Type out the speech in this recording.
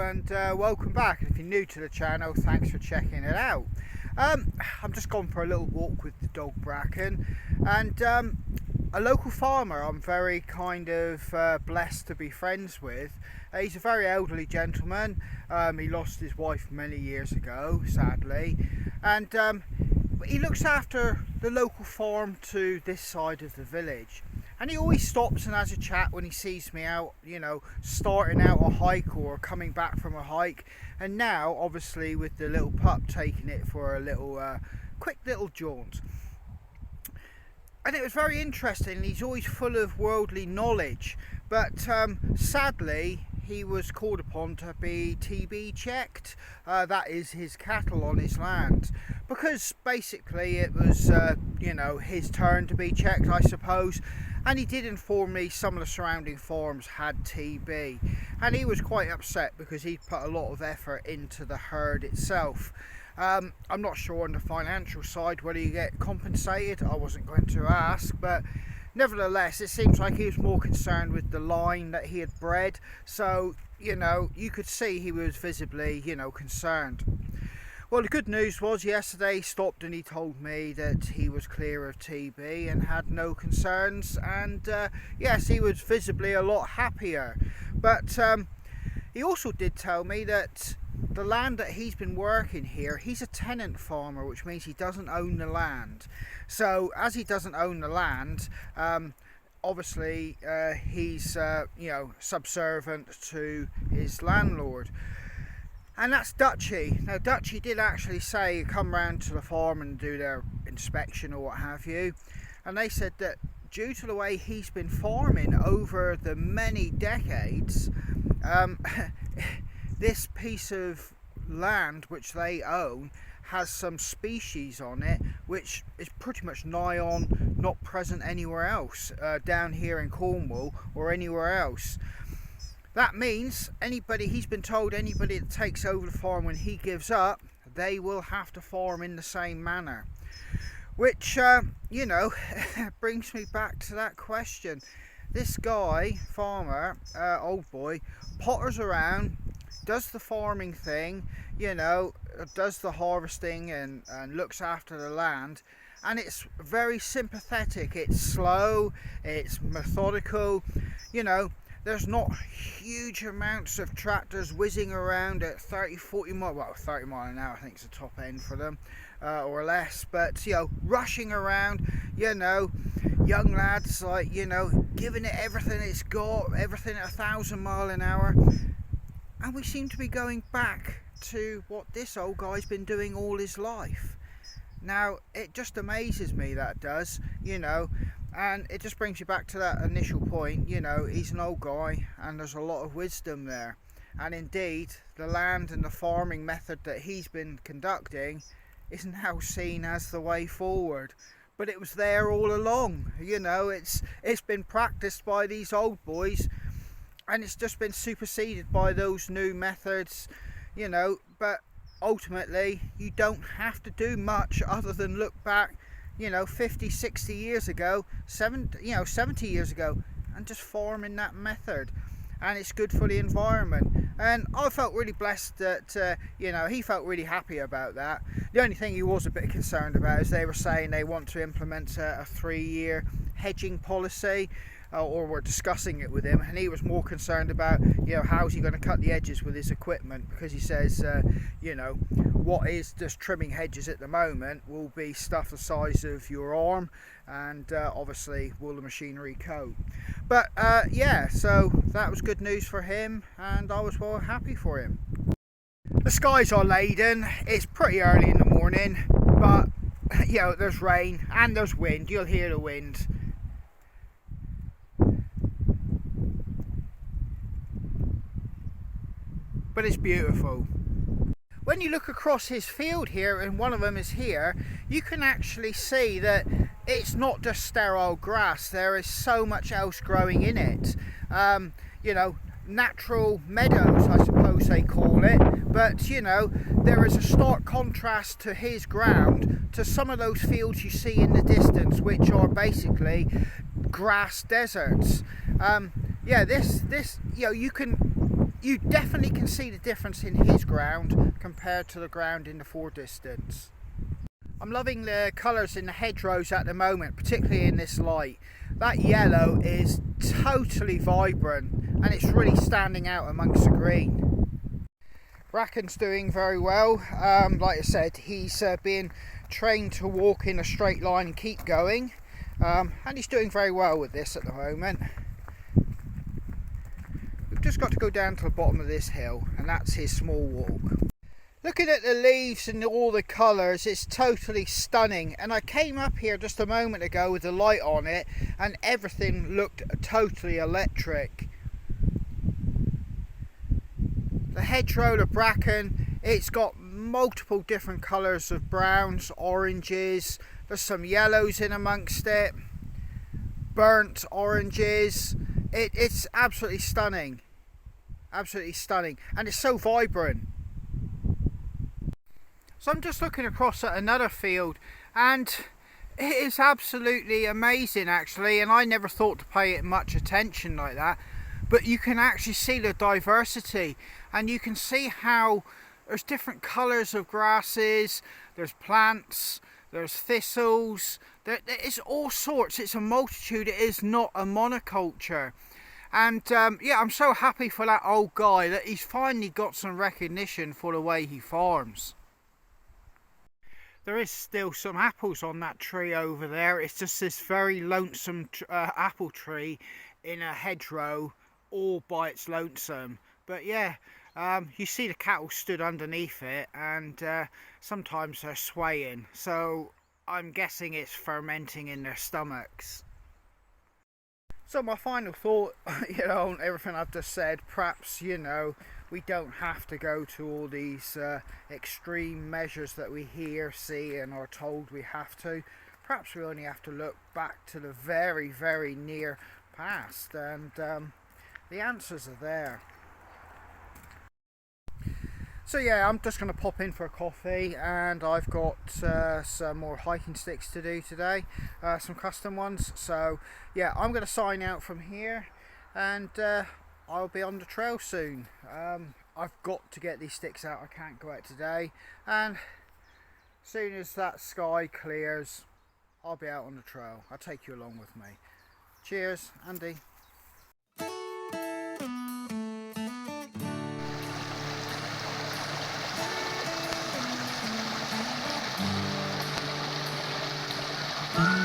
and welcome back. If you're new to the channel, thanks for checking it out. I'm just gone for a little walk with the dog Bracken, and a local farmer I'm very kind of blessed to be friends with. He's a very elderly gentleman. He lost his wife many years ago, sadly, and he looks after the local farm to this side of the village. And he always stops and has a chat when he sees me out, you know, starting out a hike or coming back from a hike. And now, obviously, with the little pup, taking it for a little, quick little jaunt. And it was very interesting. He's always full of worldly knowledge. But sadly, he was called upon to be TB checked. That is his cattle on his land. Because basically it was, you know, his turn to be checked, I suppose. And he did inform me some of the surrounding farms had TB, and he was quite upset because he'd put a lot of effort into the herd itself. I'm not sure on the financial side whether you get compensated. I wasn't going to ask, but nevertheless it seems like he was more concerned with the line that he had bred. So, you know, you could see he was visibly, you know, concerned. Well, the good news was yesterday he stopped and he told me that he was clear of TB and had no concerns, and yes, he was visibly a lot happier. But he also did tell me that the land that he's been working here, he's a tenant farmer, which means he doesn't own the land. So as he doesn't own the land, obviously he's you know, subservient to his landlord. And that's Dutchy. Now Dutchy did actually say come round to the farm and do their inspection or what have you, and they said that due to the way he's been farming over the many decades, this piece of land which they own has some species on it which is pretty much nigh on not present anywhere else, down here in Cornwall or anywhere else. That means he's been told anybody that takes over the farm when he gives up, they will have to farm in the same manner. Which, you know, brings me back to that question. This guy, farmer, old boy, potters around, does the farming thing, you know, does the harvesting and looks after the land. And it's very sympathetic, it's slow, it's methodical, you know. There's not huge amounts of tractors whizzing around at 30-40 mile, well 30 mile an hour I think is the top end for them, or less, but you know, rushing around, you know, young lads like, you know, giving it everything it's got, everything at 1,000 mile an hour. And we seem to be going back to what this old guy's been doing all his life. Now it just amazes me, that does, you know. And it just brings you back to that initial point, you know, he's an old guy and there's a lot of wisdom there. And indeed, the land and the farming method that he's been conducting is now seen as the way forward. But it was there all along, you know, it's been practiced by these old boys and it's just been superseded by those new methods, you know. But ultimately, you don't have to do much other than look back, you know, 50, 60 years ago, 70 years ago, and just farm in that method. And it's good for the environment. And I felt really blessed that, you know, he felt really happy about that. The only thing he was a bit concerned about is they were saying they want to implement a 3-year hedging policy, or we're discussing it with him, and he was more concerned about, you know, how's he going to cut the edges with his equipment, because he says, you know, what is just trimming hedges at the moment will be stuff the size of your arm, and obviously will the machinery cope. But yeah, so that was good news for him, and I was well happy for him. The skies are laden. It's pretty early in the morning, but you know, there's rain and there's wind. You'll hear the wind. But it's beautiful. When you look across his field here, and one of them is here, you can actually see that it's not just sterile grass. There is so much else growing in it. You know, natural meadows, I suppose they call it. But you know, there is a stark contrast to his ground to some of those fields you see in the distance, which are basically grass deserts. Yeah, this, you know, you can you definitely can see the difference in his ground compared to the ground in the fore distance. I'm loving the colours in the hedgerows at the moment, particularly in this light. That yellow is totally vibrant and it's really standing out amongst the green. Bracken's doing very well. Like I said, he's being trained to walk in a straight line and keep going, and he's doing very well with this at the moment. We've just got to go down to the bottom of this hill, and that's his small walk. Looking at the leaves and all the colours, it's totally stunning. And I came up here just a moment ago with the light on it and everything looked totally electric. The hedgerow, the bracken, it's got multiple different colours of browns, oranges, there's some yellows in amongst it, burnt oranges. It's absolutely stunning. Absolutely stunning. And it's so vibrant. So I'm just looking across at another field and it is absolutely amazing actually, and I never thought to pay it much attention like that, but you can actually see the diversity and you can see how there's different colours of grasses, there's plants, there's thistles, it's all sorts, it's a multitude, it is not a monoculture. And yeah, I'm so happy for that old guy that he's finally got some recognition for the way he farms. There is still some apples on that tree over there. It's just this very lonesome apple tree in a hedgerow all by its lonesome. But yeah, you see the cattle stood underneath it and sometimes they're swaying. So I'm guessing it's fermenting in their stomachs. So my final thought, you know, on everything I've just said, perhaps, you know, we don't have to go to all these extreme measures that we hear, see and are told we have to. Perhaps we only have to look back to the very, very near past and the answers are there. So yeah, I'm just going to pop in for a coffee and I've got some more hiking sticks to do today, some custom ones. So yeah, I'm going to sign out from here and I'll be on the trail soon. I've got to get these sticks out, I can't go out today, and as soon as that sky clears I'll be out on the trail. I'll take you along with me. Cheers, Andy. Bye.